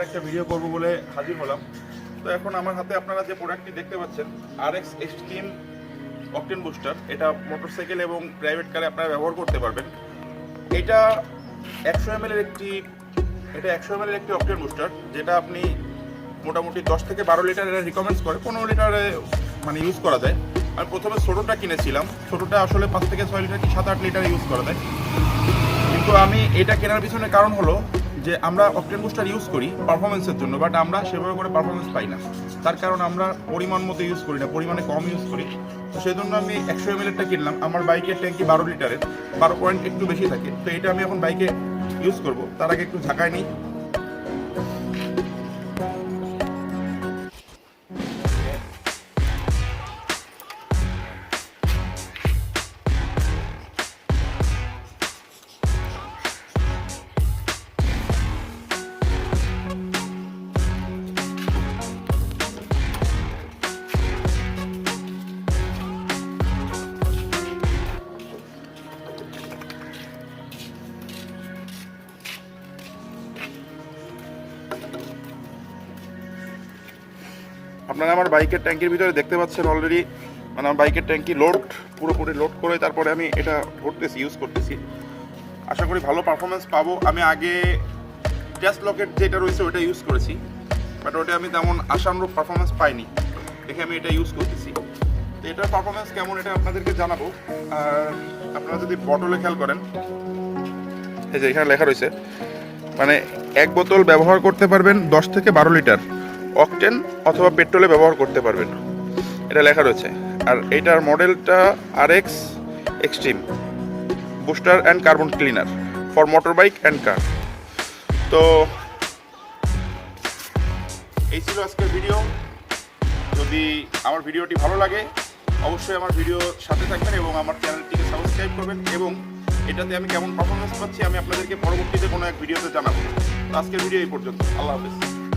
একটা ভিডিও করব বলে হাজির হলাম। তো এখন আমার হাতে আপনারা যে প্রোডাক্টটি দেখতে পাচ্ছেন Annex এক্সট্রিম অকটেন বুস্টার, এটা মোটরসাইকেল এবং প্রাইভেট কারে আপনারা ব্যবহার করতে পারবেন। এটা 100 ml এর একটি অকটেন বুস্টার, যেটা আপনি মোটামুটি 10 থেকে 12 লিটার এটা রিকমেন্ডস করে, 15 লিটারে মানে ইউজ করা যায়। আমি প্রথমে ছোটোটা কিনেছিলাম, ছোটোটা আসলে 5 থেকে 6 লিটার কি 7-8 লিটার ইউজ করা যায়। কিন্তু আমি এটা কেনার পিছনে কারণ হলো যে আমরা অকটেন বুস্টার ইউজ করি পারফরমেন্সের জন্য, বাট আমরা সেভাবে করে পারফরমেন্স পাই না। তার কারণ আমরা পরিমাণ মতো ইউজ করি না, পরিমাণে কম ইউজ করি। তো সেই জন্য আমি 100 ml এরটা কিনলাম। আমার বাইকের ট্যাঙ্কি 12 লিটারের, 12 পয়েন্ট একটু বেশি থাকে। তো এটা আমি এখন বাইকে ইউজ করব। তার আগে একটু ঝাঁকায় নিই। আপনারা আমার বাইকের ট্যাঙ্কির ভিতরে দেখতে পাচ্ছেন অলরেডি, মানে আমার বাইকের ট্যাঙ্কি পুরোপুরি লোড করে তারপরে আমি এটা ভরতেছি, ইউজ করতেছি। আশা করি ভালো পারফরমেন্স পাবো। আমি আগে টেস্ট লকেট যেটা রয়েছে ওটা ইউজ করেছি, বাট ওটা আমি তেমন আশানুরূপ পারফরমেন্স পাইনি, দেখে আমি এটা ইউজ করতেছি। তো এটার পারফরমেন্স কেমন এটা আপনাদেরকে জানাবো। আর আপনারা যদি বটলে খেয়াল করেন, এই যে এখানে লেখা রয়েছে, মানে 1 বোতল ব্যবহার করতে পারবেন 10 থেকে 12 লিটার অকটেন অথবা পেট্রোলে ব্যবহার করতে পারবেন, এটা লেখা রয়েছে। আর এইটার মডেলটা Annex extreme booster and carbon cleaner for motor bike and car. তো এই ছিল আজকের ভিডিও। যদি আমার ভিডিওটি ভালো লাগে অবশ্যই আমার ভিডিওর সাথে থাকবেন এবং আমার চ্যানেলটিকে সাবস্ক্রাইব করবেন, এবং এটাতে আমি কেমন পারফরমেন্স পাচ্ছি আমি আপনাদেরকে পরবর্তীতে কোনো এক ভিডিওতে জানাবো। তো আজকের ভিডিও এই পর্যন্ত। আল্লাহ হাফেজ।